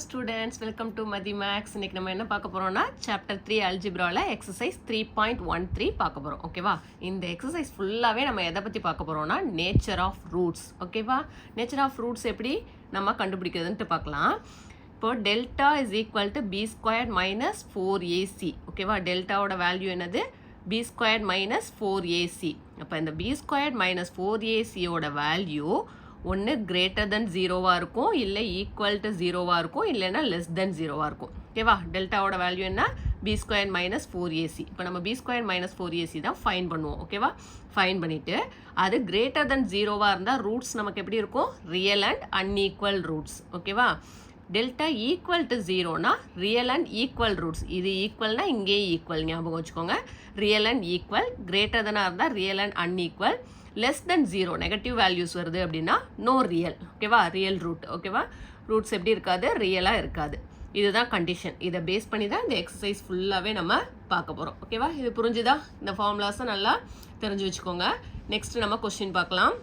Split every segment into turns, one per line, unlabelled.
students, welcome to Madhi Max. இன்னைக்கு நம்ம என்ன பார்க்க போறோம்னா chapter 3 algebraல exercise 3.13 பார்க்க போறோம். ஓகேவா? இந்த exercise ஃபுல்லாவே நம்ம எதை பத்தி பார்க்க போறோம்னா nature of roots. ஓகேவா? nature of roots எப்படி நம்ம கண்டுபிடிக்கிறதுன்னு பார்க்கலாம். இப்போ delta is equal to b squared minus 4ac. ஓகேவா? டெல்டாவோட வேல்யூ என்னது? b squared minus 4ac. அப்ப இந்த b squared minus 4ac ஓட வேல்யூ ஒன்று கிரேட்டர் தென் ஜீரோவாக இருக்கும், இல்லை ஈக்குவல் டு ஜீரோவாக இருக்கும், இல்லைன்னா லெஸ் தென் ஜீரோவாக இருக்கும். ஓகேவா? டெல்டாவோட வேல்யூ என்ன? B square minus 4ac. இப்போ நம்ம பி ஸ்கொயர் மைனஸ் 4ac தான் ஃபைன் பண்ணுவோம். ஓகேவா? ஃபைன் பண்ணிவிட்டு அது கிரேட்டர் தென் ஜீரோவாக இருந்தால் ரூட்ஸ் நமக்கு எப்படி இருக்கும்? Real and unequal roots. ஓகேவா? டெல்டா ஈக்குவல் டு ஜீரோனா ரியல் அண்ட் ஈக்குவல் ரூட்ஸ். இது ஈக்குவல்னா இங்கேயே ஈக்குவல் ஞாபகம் வச்சுக்கோங்க. ரியல் அண்ட் ஈக்குவல், கிரேட்டர் தெனாக இருந்தால் real and unequal, less than zero negative values வருது அப்படின்னா நோ ரியல். ஓகேவா? Real root. ஓகேவா? ரூட்ஸ் எப்படி இருக்காது? ரியலாக இருக்காது. இதுதான் கண்டிஷன். இதை பேஸ் பண்ணி தான் இந்த எக்ஸசைஸ் ஃபுல்லாகவே நம்ம பார்க்க போகிறோம். ஓகேவா? இது புரிஞ்சுதா? இந்த ஃபார்முலாஸை நல்லா தெரிஞ்சு வச்சுக்கோங்க. நெக்ஸ்ட் நம்ம கொஸ்டின் பார்க்கலாம்.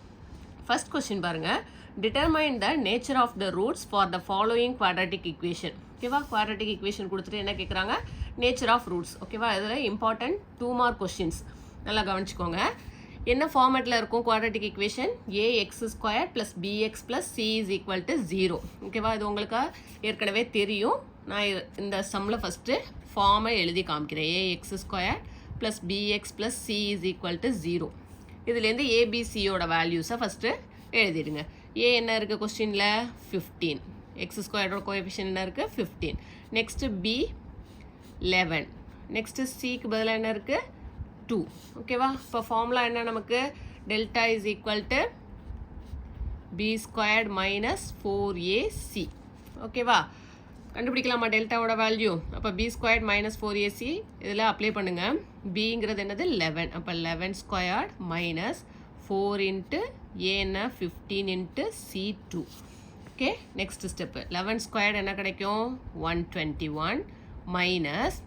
ஃபர்ஸ்ட் கொஸ்டின் பாருங்கள். Determine the nature of the roots for the following quadratic equation. ஓகேவா? குவாட்ராட்டிக் ஈக்குவேஷன் கொடுத்துட்டு என்ன கேட்குறாங்க? Nature of roots. ஓகேவா? இதில் இம்பார்ட்டன்ட் 2 மார்க் கொஸ்டின்ஸ். நல்லா கவனிச்சுக்கோங்க. என்ன ஃபார்மேட்டில் இருக்கும் quadratic equation? A x square plus b x plus c is equal to 0. ஓகேவா? இது உங்களுக்கு ஏற்கனவே தெரியும். நான் இந்த சம்மில் ஃபஸ்ட்டு ஃபார்மை எழுதி காமிக்கிறேன். A x square plus b x plus c is equal to 0. இதுலேருந்து ஏபிசியோட வேல்யூஸை ஃபஸ்ட்டு எழுதிடுங்க. ஏ என்ன இருக்குது கொஸ்டினில்? 15. எக்ஸ் ஸ்கொயரோட கோஎஃபிஷியன்ட் என்ன இருக்குது? 15. Next B 11. நெக்ஸ்ட்டு சிக்கு பதிலாக என்ன இருக்குது? 2. ஓகேவா? இப்போ ஃபார்முலா என்ன நமக்கு? Delta is equal to b squared minus 4ac. ஓகேவா? கண்டுபிடிக்கலாமா டெல்டாவோட வேல்யூ? அப்போ பி ஸ்கொயர்ட் மைனஸ் 4ac இதில் அப்ளை பண்ணுங்கள். பிங்கிறது என்னது? 11. அப்போ 11 ஸ்கொயர்ட் மைனஸ் 4 இன்ட்டு ஏ என்ன? 15 into C2. Okay, next step. 11 squared என்ன கிடைக்கும்? 121 மைனஸ்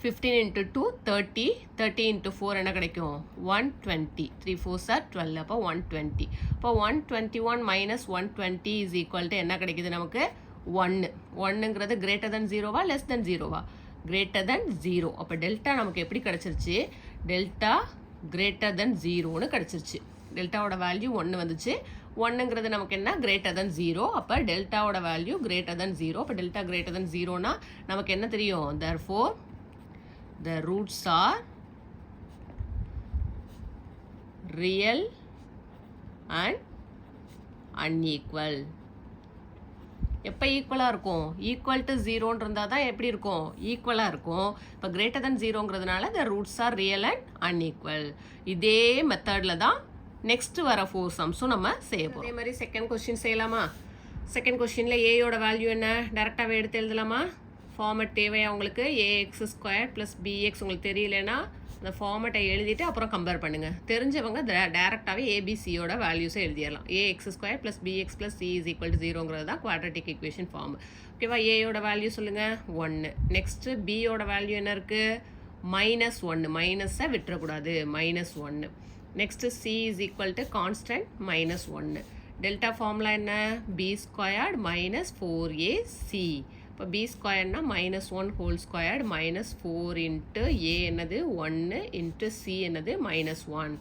15 into 2 30, 30 into 4 என்ன கிடைக்கும்? 120. 3 4s are 12. அப்போ 120. அப்போ 121 minus 120 is equal to என்ன கிடைக்குது நமக்கு? 1. 1ங்கிறது கிரேட்டர் தென் ஜீரோவா லெஸ் தென் ஜீரோவா? Greater than zero. அப்போ டெல்டா நமக்கு எப்படி கிடச்சிருச்சு? டெல்டா கிரேட்டர் தென் ஜீரோன்னு கிடச்சிருச்சு. டெல்டாவோட வேல்யூ 1 வந்துச்சு. 1ங்கிறது நமக்கு என்ன? Greater than zero. அப்போ டெல்டாவோட வேல்யூ கிரேட்டர் தென் ஜீரோ. அப்போ டெல்டா கிரேட்டர் தென் ஜீரோனா நமக்கு என்ன தெரியும்? therefore the roots are real and unequal. எப்போ ஈக்குவலாக இருக்கும்? ஈக்குவல் டு ஜீரோன்னு இருந்தால் தான் எப்படி இருக்கும்? ஈக்குவலாக இருக்கும். இப்போ கிரேட்டர் தென் ஜீரோங்கிறதுனால the roots are real and unequal. இதே மெத்தடில் தான் நெக்ஸ்ட் வர 4 சம்ஸும் நம்ம செய்ய போகிறோம். அதே மாதிரி செகண்ட் கொஸ்டின் செய்யலாமா? செகண்ட் கொஸ்டினில் ஏயோட வேல்யூ என்ன? டேரெக்டாகவே எடுத்து எழுதலாமா? ஃபார்மேட் தேவையா உங்களுக்கு? ஏஎக்ஸ் ஸ்கொயர் ப்ளஸ் பிஎக்ஸ் உங்களுக்கு தெரியலனா அந்த ஃபார்மேட்டை எழுதிட்டு அப்புறம் கம்பேர் பண்ணுங்கள். தெரிஞ்சவங்க டேரெக்டாகவே ஏபிசியோட வேல்யூஸை எழுதிடலாம். A x square plus b x plus c is equal to 0ங்கிறது தான் குவாட்ராட்டிக் ஈக்குவேஷன் ஃபார்ம். ஓகேவா? ஏயோட வேல்யூ சொல்லுங்கள்? 1. நெக்ஸ்ட்டு பியோட வேல்யூ என்ன இருக்குது? -1. மைனஸை விட்டுறக்கூடாது. -1. Next c is equal to constant -1. Delta formula என்ன? B squared minus 4ac. இப்போ பி ஸ்கொயர்னா -1 whole squared minus 4 into a என்னது? 1 இன்ட்டு சி என்னது? -1.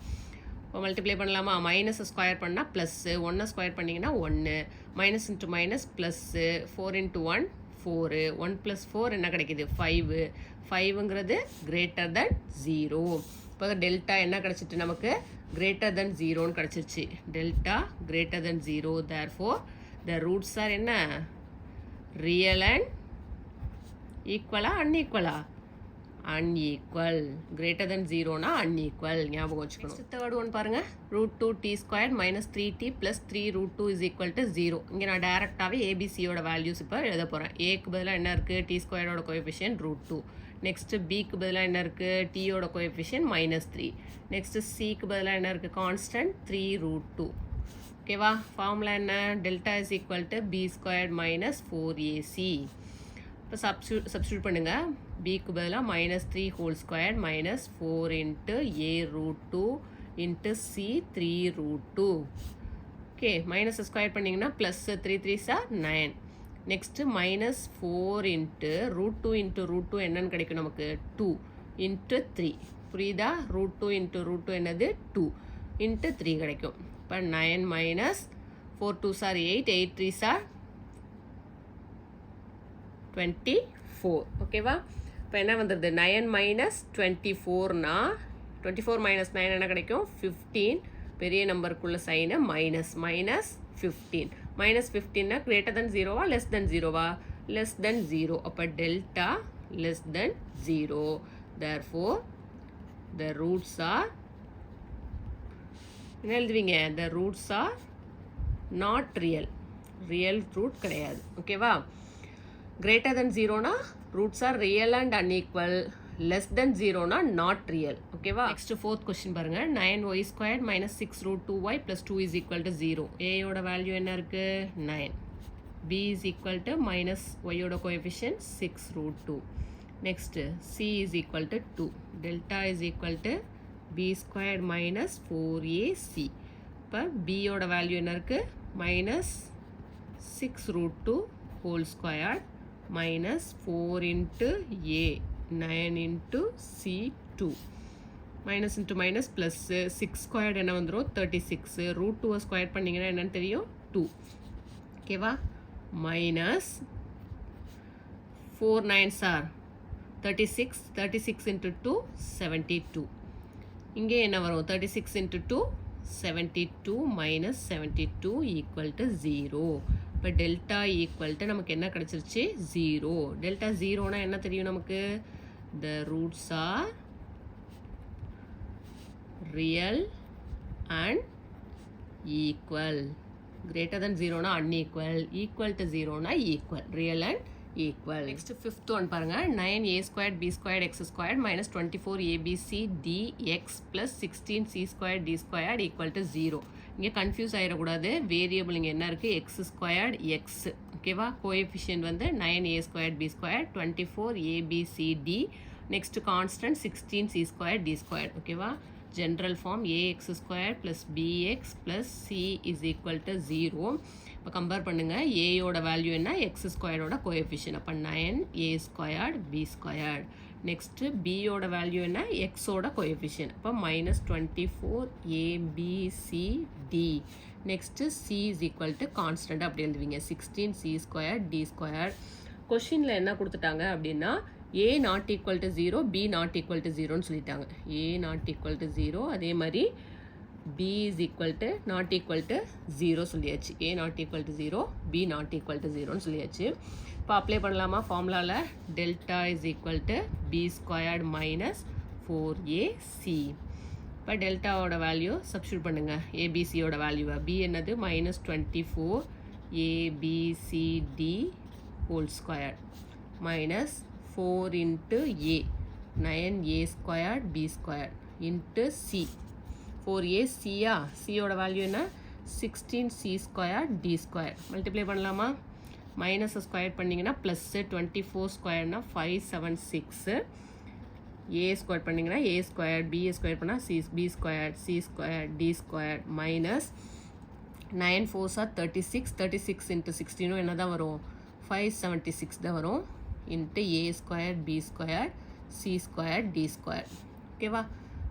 இப்போ மல்டிப்ளை பண்ணலாமா? மைனஸை ஸ்கொயர் பண்ணால் ப்ளஸ்ஸு, 1 ஸ்கொயர் பண்ணிங்கன்னா 1, minus into minus plus, 4 into 1 4, 1 + 4 என்ன கிடைக்கிது? 5. 5ங்கிறது கிரேட்டர் தென் 0. இப்போ டெல்டா என்ன கிடச்சிட்டு நமக்கு? கிரேட்டர் தென் 0ன்னு கிடச்சிருச்சு. Delta greater than 0. therefore the roots are என்ன? ரியல் அண்ட் ஈக்குவலா அன்ஈக்குவலா? அன்ஈக்குவல். கிரேட்டர் தென் ஜீரோனா அன்ஈக்குவல். ஞாபகம் வச்சுக்கணும். தேர்ட் ஒன் பாருங்கள். √2t square minus 3t plus 3√2 is equal to 0. இங்கே நான் டேரெக்டாகவே ஏபிசியோட வேல்யூஸ் இப்போ எழுத போகிறேன். ஏக்கு பதிலாக என்ன இருக்குது? டி ஸ்கொயரோட கோஎஃபிஷியன்ட் √2. நெக்ஸ்ட்டு பிக்கு பதிலாக என்ன இருக்குது? டியோட கோஎஃபிஷியன்ட் -3. நெக்ஸ்ட்டு சிக்கு பதிலாக என்ன இருக்குது? கான்ஸ்டன்ட் 3√2. ஓகேவா? ஃபார்முலா என்ன? Delta is equal to b squared minus 4ac. இப்போ சப்ஸ்டியூட் பண்ணுங்கள். பிக்கு பதிலாக -3 whole squared minus 4 into a√2 into c 3√2. Okay, minus square பண்ணிங்கன்னா plus 3 3s are 9. Next minus 4 into root 2 into root 2 என்னன்னு கிடைக்கும் நமக்கு 2 இன்ட்டு 3 புரியுதா ரூட் 2 இன்ட்டு ரூட் 2 என்னது 2 இன்ட்டு 3 கிடைக்கும் இப்போ 9 மைனஸ் 4 2 சார் 8 8 3 சார் 24 ஓகேவா இப்போ என்ன வந்துடுது 9 மைனஸ் 24னா 24 மைனஸ் 9 என்ன கிடைக்கும் 15 பெரிய நம்பருக்குள்ள சைனு மைனஸ் மைனஸ் 15 மைனஸ் 15னா கிரேட்டர் தென் ஜீரோவா லெஸ் தென் ஜீரோவா லெஸ் தென் ஜீரோ அப்போ delta less than zero therefore the roots are என்ன எழுதுவீங்க the roots are not real root கிடையாது ஓகேவா greater than 0னா roots are real and unequal less than 0னா not real ஓகேவா next fourth question பாருங்க 9y squared minus 6 root 2y plus 2 is equal to 0 a யோட value என்ன இருக்கு 9 b is equal to minus y யோட coefficient 6 root 2 next c is equal to 2 delta is equal to b squared minus 4ac இப்போ b யோட value என்ன இருக்கு minus 6 root 2 whole squared minus 4 into a 9 into c 2 minus into minus plus 6 squared என்ன வந்துரும் 36 root 2 square பண்ணீங்கன்னா என்னன்னு தெரியும் 2 ஓகேவா minus 4 9s are 36 into 2 72 இங்கே என்ன வரும் 36 into 2 72 minus 72 equal to 0 இப்போ டெல்டா ஈக்குவல் டு நமக்கு என்ன கிடச்சிருச்சு 0 டெல்டா 0னா என்ன தெரியும் நமக்கு the roots are real and equal greater than 0னா unequal equal to 0னா equal real and equal next fifth one பாருங்க 9a squared b squared x squared minus 24abc dx plus 16c squared d squared equal to 0 இங்கே confuse ஆகிடக்கூடாது variable இங்கே என்ன இருக்குது x squared x ஓகேவா coefficient வந்து 9a squared b squared 24abcd next constant 16c squared d squared ஓகேவா general form ax squared plus bx plus c is equal to 0 இப்போ compare பண்ணுங்கள் ஏயோட வேல்யூ என்ன எக்ஸ் ஸ்கொயரோட கோஎஃபிஷியன்ட் அப்போ 9a squared b squared next பியோட value என்ன எக்ஸோட coefficient அப்போ minus 24abcd next c is equal to constant அப்படி எழுதுவீங்க 16c squared d squared கொஷினில் என்ன கொடுத்துட்டாங்க அப்படின்னா a not equal to 0 b not equal to 0ன்னு சொல்லிட்டாங்க a not equal to 0 அதே மாதிரி b is equal to not equal to 0 சொல்லியாச்சு a not equal to 0 b not equal to 0ன்னு சொல்லியாச்சு இப்போ அப்ளை பண்ணலாமா ஃபார்முலாவில் delta is equal to b squared minus 4ac இப்போ டெல்டாவோட value substitute பண்ணுங்கள் ஏபிசியோட வேல்யூவை பி என்னது minus 24abcd whole square minus 4 into a 9a squared b squared into c 4a c-ஆ c-யோட வேல்யூ என்ன 16c squared d squared multiply பண்ணலாமா மைனஸை square பண்ணிங்கன்னா ப்ளஸ்ஸு 24 ஸ்கொயர்னா 576 ஏ ஸ்கொயர் பண்ணிங்கன்னா ஏ ஸ்கொயர் பிஏ ஸ்கொயர் பண்ணால் b square c square d square minus 9 4s are 36 into 16 என்ன தான் வரும் 576 தான் வரும் into a square b square c square d square ஓகேவா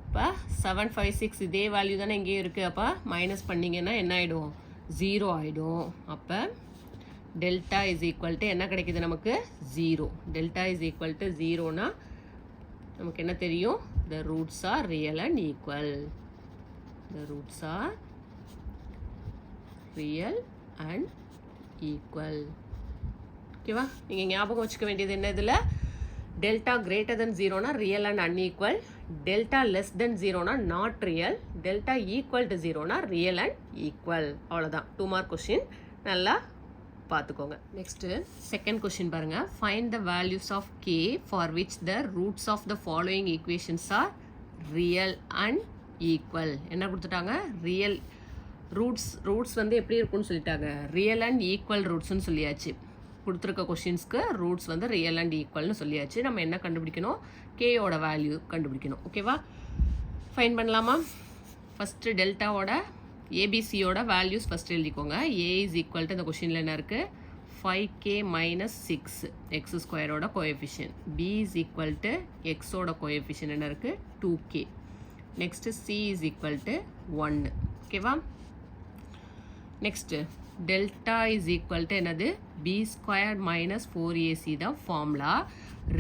இப்போ 756 இதே வேல்யூ தானே இங்கேயும் இருக்குது அப்போ மைனஸ் பண்ணிங்கன்னா என்ன ஆகிடும் 0 ஆகிடும் அப்போ டெல்டா இஸ் ஈக்குவல் டு என்ன கிடைக்குது நமக்கு 0 டெல்டா இஸ் ஈக்குவல் டு 0னா நமக்கு என்ன தெரியும் the roots are real and equal the roots are real and equal ஓகேவா நீங்கள் ஞாபகம் வச்சுக்க வேண்டியது என்ன இதில் டெல்டா கிரேட்டர் தென் 0னா real and unequal delta less than 0னா not real delta equal to 0னா ரியல் அண்ட் ஈக்குவல் அவ்வளோதான் 2 மார்க் கொஷின் நல்லா பார்த்துக்கோங்க நெக்ஸ்ட்டு செகண்ட் கொஷின் பாருங்கள் find the values of k for which the roots of the following equations are real and equal என்ன கொடுத்துட்டாங்க real roots வந்து எப்படி இருக்குன்னு சொல்லிட்டாங்க ரியல் அண்ட் ஈக்குவல் ரூட்ஸ்னு சொல்லியாச்சு கொடுத்துருக்க கொஷின்ஸ்க்கு ரூட்ஸ் வந்து ரியல் அண்ட் ஈக்குவல்னு சொல்லியாச்சு நம்ம என்ன கண்டுபிடிக்கணும் கேயோட வேல்யூ கண்டுபிடிக்கணும் ஓகேவா ஃபைன் பண்ணலாமா ஃபஸ்ட்டு டெல்டாவோட ஏபிசியோட வேல்யூஸ் ஃபஸ்ட்டு எழுதிக்கோங்க ஏ இஸ் ஈக்குவல் டு இந்த கொஷினில் என்ன இருக்குது 5k minus 6 x ஸ்கொயரோட coefficient. b is equal to x ஓட கோஎஃபிஷியன்ட் என்ன இருக்குது 2k. Next c is equal to 1. ஓகேவா? Next delta is equal to என்னது b ஸ்கொயர் மைனஸ் 4ac தான் ஃபார்முலா.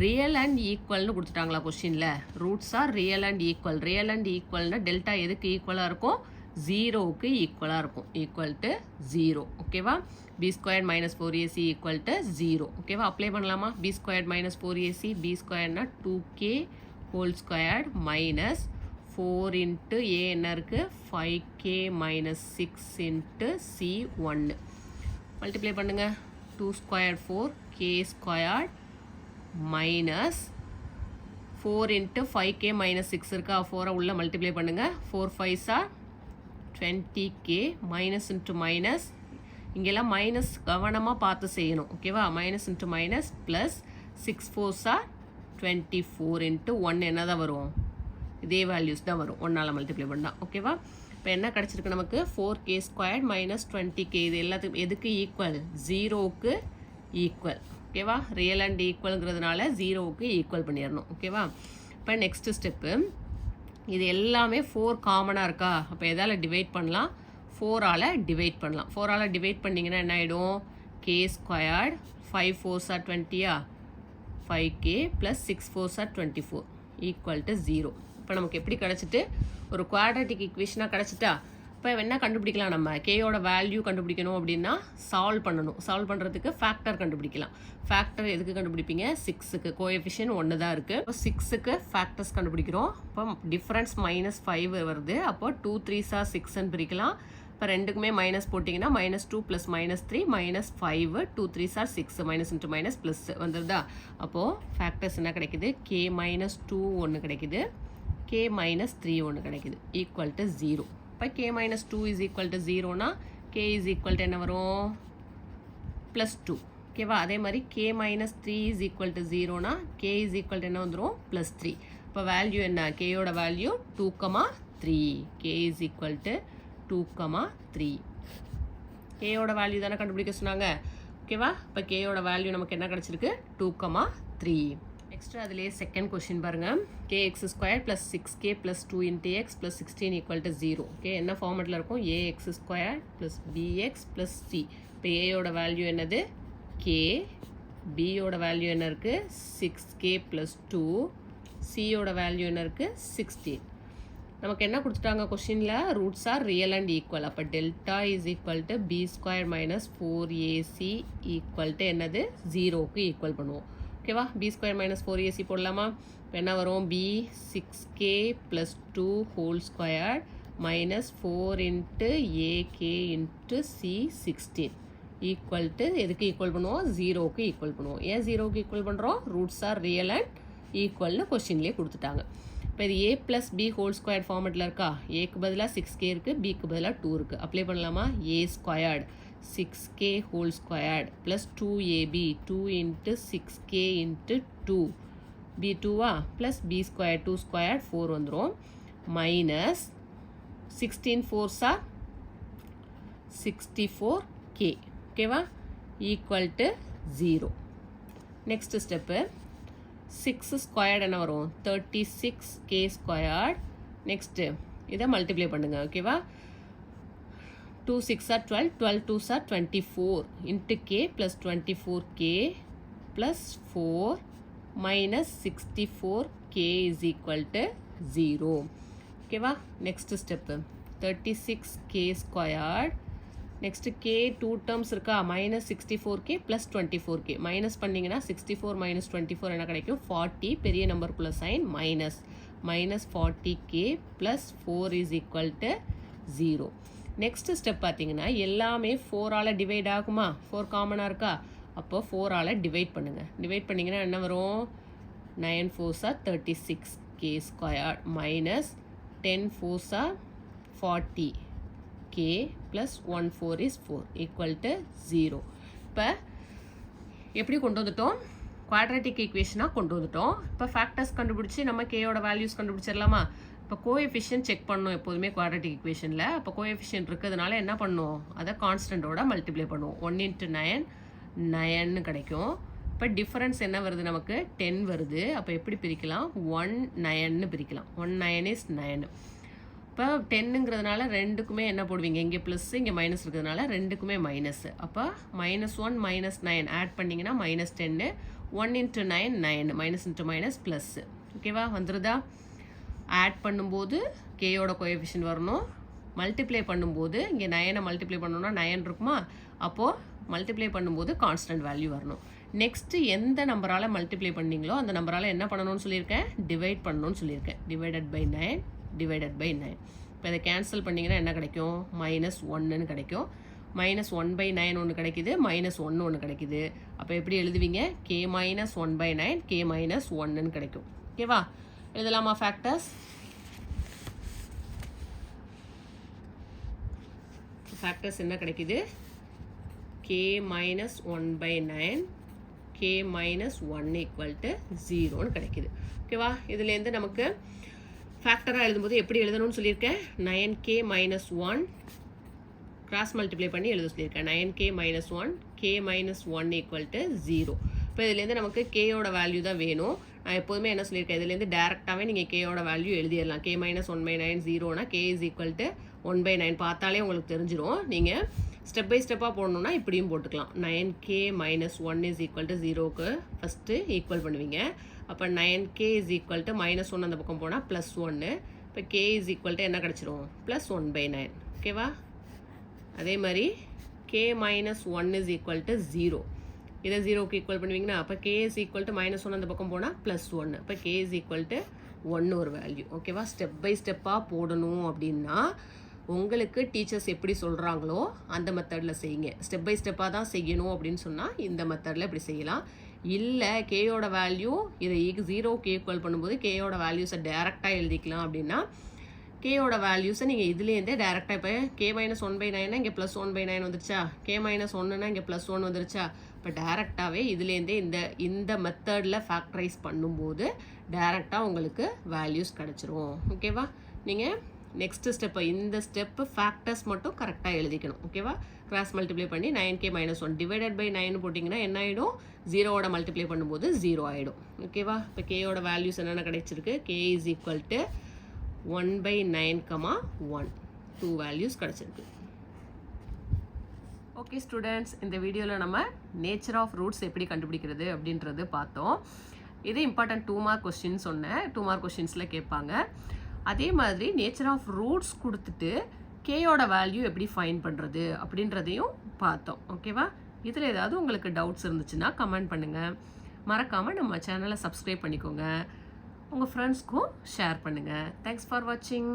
ரியல் அண்ட் ஈக்குவல்னு கொடுத்துட்டாங்களா கொஸ்டினில்? Roots are real and equal. Real and ஈக்குவல்னா டெல்டா எதுக்கு ஈக்குவலாக இருக்கும்? ஜீரோவுக்கு ஈக்குவலாக இருக்கும். Equal to 0. ஓகேவா? b square minus 4ac equal to 0. ஓகேவா? அப்ளை பண்ணலாமா? b square minus 4ac, b ஸ்கொயர்னா 2k whole square minus 4 into a என்ன இருக்குது 5k minus 6 into c 1. Multiply பண்ணுங்க. 2 square 4k square minus 4 into 5k minus 6 இருக்கா? 4 உள்ள multiply பண்ணுங்க. 4 5s are 20k minus into minus. இங்கெல்லாம் minus கவனமாக பார்த்து செய்யணும். ஓகேவா? Minus into minus plus 6 4s are 24 into 1 என்ன தான் வரும்? இதே வேல்யூஸ் தான் வரும். 1ஆல் மல்டிப்ளை பண்ணால். ஓகேவா? இப்போ என்ன கிடச்சிருக்கு நமக்கு? 4k square minus 20k. இது எல்லாத்துக்கும் எதுக்கு ஈக்குவல்? ஜீரோவுக்கு ஈக்குவல். ஓகேவா? ரியல் அண்ட் ஈக்குவல்ங்கிறதுனால ஜீரோவுக்கு ஈக்குவல் பண்ணிடணும். ஓகேவா? இப்போ நெக்ஸ்ட்டு ஸ்டெப்பு, இது எல்லாமே 4 காமனாக இருக்கா? அப்போ எதால் டிவைட் பண்ணலாம்? 4ஆல் டிவைட் பண்ணலாம். 4ஆல் டிவைட் பண்ணிங்கன்னா என்ன ஆகிடும்? k squared 5 4s are 20 5k plus 6 4s are 24 equal to 0. இப்போ நமக்கு எப்படி கிடச்சிட்டு? ஒரு குவாட்ரட்டிக் ஈக்குவேஷனாக கிடச்சிட்டா? இப்போ என்ன கண்டுபிடிக்கலாம்? நம்ம கேயோட வேல்யூ கண்டுபிடிக்கணும் அப்படின்னா சால்வ் பண்ணணும். சால்வ் பண்ணுறதுக்கு ஃபேக்டர் கண்டுபிடிக்கலாம். ஃபேக்டர் எதுக்கு கண்டுபிடிப்பீங்க? 6க்கு. கோஎஃபிஷியன்ட் 1 தான் இருக்குது. இப்போ 6க்கு ஃபேக்டர்ஸ் கண்டுபிடிக்கிறோம். இப்போ டிஃப்ரென்ஸ் -5 வருது. அப்போ 2 3s are 6ன்னு பிரிக்கலாம். இப்போ ரெண்டுக்குமே மைனஸ் போட்டிங்கன்னா -2 plus -3 -5 2 3s are 6 minus into minus plus வந்துருதா? அப்போது ஃபேக்டர்ஸ் என்ன கிடைக்குது? k -2 1 கிடைக்குது, k -3 1 கிடைக்குது ஈக்குவல் டு 0. இப்போ k -2 இஸ் ஈக்குவல் டு 0னா k இஸ் ஈக்குவல் டு என்ன வரும்? +2. ஓகேவா? அதே மாதிரி k -3 இஸ் ஈக்குவல் டு 0னா k இஸ் ஈக்குவல் டு என்ன வந்துடும்? +3. இப்போ வேல்யூ என்ன? கேயோட value 2,3. k is equal to 2,3. கேயோட வேல்யூ தானே கண்டுபிடிக்க சொன்னாங்க. ஓகேவா? இப்போ கேயோட வேல்யூ நமக்கு என்ன கிடச்சிருக்கு? 2,3. நெக்ஸ்ட் அதுலேயே செகண்ட் கொஸ்டின் பாருங்கள். kx square plus 6k plus 2 into X plus 16 equal to 0. Okay, என்ன ஃபார்மெட்டில் இருக்கும்? ax square plus bx plus c. இப்போ ஏயோட வேல்யூ என்னது? k. பியோட வேல்யூ என்ன இருக்குது? 6k plus 2. சியோட வேல்யூ என்ன இருக்குது? 16. நமக்கு என்ன கொடுத்துட்டாங்க கொஸ்டினில்? Roots are real and equal. அப்போ delta is equal to b square minus 4ac equal to என்னது? 0க்கு ஈக்குவல் பண்ணுவோம். ஓகேவா? b ஸ்கொயர் மைனஸ் 4ac போடலாமா? இப்போ என்ன வரும்? b 6k plus 2 whole square minus 4 into ak into c 16 equal to எதுக்கு ஈக்குவல் பண்ணுவோம்? 0க்கு ஈக்குவல் பண்ணுவோம். ஏன் 0க்கு ஈக்குவல் பண்ணுறோம்? ரூட்ஸ் ஆர் ரியல் அண்ட் ஈக்குவல்னு கொஸ்டின்லேயே கொடுத்துட்டாங்க. இப்போ இது a plus b whole square ஃபார்மெட்டில் இருக்கா? ஏக்கு பதிலாக 6k இருக்குது, பிக்கு பதிலாக 2 இருக்குது. அப்ளை பண்ணலாமா? a squared 6k whole squared plus 2ab 2 into 6k into 2 b 2வா ப்ளஸ் b ஸ்கொயர் 2 ஸ்கொயர் 4 வந்துடும் மைனஸ் 16 4s are 64k. ஓகேவா? Equal to 0. Next step 6 squared என்ன வரும்? 36k squared. நெக்ஸ்ட்டு இதை மல்டிப்ளை பண்ணுங்கள். ஓகேவா? 2 6 are 12, 12 2s are 24 into k plus 24k plus 4 minus 64k is equal to 0. ஓகேவா? Next step 36k squared. Next k 2 terms இருக்கா? Minus 64k plus 24k. Minus பண்ணிங்கன்னா 64 minus 24 என்ன கிடைக்கும்? 40. பெரிய நம்பருக்குள்ள sign minus minus 40k plus 4 is equal to 0. Next step பார்த்தீங்கன்னா எல்லாமே 4ஆல் divide ஆகுமா? 4 காமனாக இருக்கா? அப்போ 4ஆல் டிவைட் பண்ணுங்கள். டிவைட் பண்ணிங்கன்னா என்ன வரும்? 9 4s are 36k square minus 10 4s are 40k plus 1 4 is 4 equal to 0. இப்போ எப்படி கொண்டு வந்துட்டோம்? குவாட்ரட்டிக் ஈக்குவேஷனாக கொண்டு வந்துட்டோம். இப்போ ஃபேக்டர்ஸ் கண்டுபிடிச்சி நம்ம கேயோட வேல்யூஸ் கண்டுபிடிச்சிடலாமா? இப்போ கோஎஃபிஷியன்ட் செக் பண்ணணும் எப்போதுமே குவாட்ரட்டிக் ஈக்குவேஷனில். அப்போ கோஎஃபிஷியன்ட் இருக்கிறதுனால என்ன பண்ணுவோம்? அதை கான்ஸ்டன்ட்டோட மல்டிப்ளை பண்ணுவோம். 1 × 9 9 கிடைக்கும். இப்போ டிஃபரன்ஸ் என்ன வருது நமக்கு 10 வருது. அப்போ எப்படி பிரிக்கலாம் 1 9ன்னு பிரிக்கலாம். 1 9 இஸ் 9. இப்போ 10ங்கிறதுனால ரெண்டுக்குமே என்ன போடுவீங்க, இங்கே ப்ளஸ் இங்கே மைனஸ் இருக்கிறதுனால ரெண்டுக்குமே மைனஸ். அப்போ -1 -9 ஆட் பண்ணிங்கன்னா -10. 1 × 9 9 மைனஸ் இன்ட்டு மைனஸ் ப்ளஸ். ஓகேவா, வந்துருதா? ஆட் பண்ணும்போது கேயோட கோஎஃபிஷியன்ட் வரணும். மல்டிப்ளை பண்ணும்போது இங்கே 9 மல்டிப்ளை பண்ணணும்னா 9 இருக்குமா, அப்போது மல்டிப்ளை பண்ணும்போது கான்ஸ்டன்ட் வேல்யூ வரணும். நெக்ஸ்ட்டு எந்த நம்பரால் மல்டிப்ளை பண்ணீங்களோ அந்த நம்பரால் என்ன பண்ணணும்னு சொல்லியிருக்கேன், டிவைட் பண்ணணும்னு சொல்லியிருக்கேன். Divided by 9 divided by 9. இப்போ இதை கேன்சல் பண்ணிங்கன்னா என்ன கிடைக்கும், -1ன்னு கிடைக்கும். -1/9 ஒன்று கிடைக்குது, -1 ஒன்று கிடைக்குது. அப்போ எப்படி எழுதுவீங்க, k - 1/9 k - 1ன்னு கிடைக்கும். ஓகேவா, எழுதலாமா ஃபேக்டர்ஸ்? ஃபேக்டர்ஸ் என்ன கிடைக்குது, k - 1/9 k - 1 = 0ன்னு கிடைக்குது. ஓகேவா, இதுலேருந்து நமக்கு ஃபேக்டராக எழுதும்போது எப்படி எழுதணும்னு சொல்லியிருக்கேன், 9k - 1 கிராஸ் மல்டிப்ளை பண்ணி எழுத சொல்லியிருக்கேன். 9k - 1 k - 1 = 0. இப்போ இதுலேருந்து நமக்கு கேயோட வேல்யூ தான் வேணும். நான் எப்போதுமே என்ன சொல்லியிருக்கேன், இதுலேருந்து டேரெக்டாகவே நீங்கள் கேயோட வேல்யூ எழுதிடலாம். k - 1/9 0னா k = 1/9 பார்த்தாலே உங்களுக்கு தெரிஞ்சிடும். நீங்கள் ஸ்டெப் பை ஸ்டெப்பாக போடணுன்னா இப்படியும் போட்டுக்கலாம். 9k - 1 = 0க்கு ஃபஸ்ட்டு ஈக்குவல் பண்ணுவீங்க. அப்போ 9k = -1 அந்த பக்கம் போனால் +1. இப்போ k = என்ன கிடச்சிரும், +1/9. ஓகேவா, அதே மாதிரி k - 1 = 0. இதை 0க்கு ஈக்குவல் பண்ணுவீங்கன்னா அப்போ k = -1 அந்த பக்கம் போனால் +1. இப்போ k = 1 ஒரு வேல்யூ. ஓகேவா, ஸ்டெப் பை ஸ்டெப்பாக போடணும் அப்படின்னா உங்களுக்கு டீச்சர்ஸ் எப்படி சொல்கிறாங்களோ அந்த மெத்தடில் செய்யுங்க. ஸ்டெப் பை ஸ்டெப்பாக தான் செய்யணும் அப்படின்னு சொன்னால் இந்த மெத்தடில் இப்படி செய்யலாம். இல்லை கேயோட வேல்யூ இதை 0க்கு ஈக்குவல் பண்ணும்போது கேயோட வேல்யூஸை டேரெக்டாக எழுதிக்கலாம் அப்படின்னா கேயோட வேல்யூஸை நீங்கள் இதுலேருந்தே டேரெக்டாக, இப்போ k - 1/9 இங்கே +1/9 வந்துருச்சா, k - 1னா இங்கே +1 வந்துருச்சா. இப்போ டேரெக்டாகவே இதுலேருந்தே இந்த மெத்தடில் ஃபேக்டரைஸ் பண்ணும்போது டேரெக்டாக உங்களுக்கு வேல்யூஸ் கிடச்சிரும். ஓகேவா, நீங்கள் நெக்ஸ்ட்டு ஸ்டெப்பு இந்த ஸ்டெப்பு ஃபேக்டர்ஸ் மட்டும் கரெக்டாக எழுதிக்கணும். ஓகேவா, கிராஸ் மல்டிப்ளை பண்ணி 9k - 1 டிவைடட் பை 9 போட்டிங்கன்னா என்ன ஆகிடும், 0வோட மல்டிப்ளை பண்ணும்போது 0 ஆகிடும். ஓகேவா, இப்போ கேயோட வேல்யூஸ் என்னென்ன கிடைச்சிருக்கு, k = 1/9, 1 2 வேல்யூஸ் கிடச்சிருக்கு. ஓகே ஸ்டூடெண்ட்ஸ், இந்த வீடியோவில் நம்ம நேச்சர் ஆஃப் ரூட்ஸ் எப்படி கண்டுபிடிக்கிறது அப்படின்றது பார்த்தோம். இது இம்பார்ட்டன்ட் 2 மார்க் கொஸ்டின் சொன்னேன். 2 மார்க் கொஸ்டின்ஸில் கேட்பாங்க. அதே மாதிரி நேச்சர் ஆஃப் ரூட்ஸ் கொடுத்துட்டு கேயோட வேல்யூ எப்படி ஃபைன் பண்ணுறது அப்படின்றதையும் பார்த்தோம். ஓகேவா, இதில் ஏதாவது உங்களுக்கு டவுட்ஸ் இருந்துச்சுன்னா கமெண்ட் பண்ணுங்கள். மறக்காமல் நம்ம சேனலை சப்ஸ்கிரைப் பண்ணிக்கோங்க. உங்கள் ஃப்ரெண்ட்ஸ்க்கும் ஷேர் பண்ணுங்கள். தேங்க்ஸ் ஃபார் வாட்சிங்.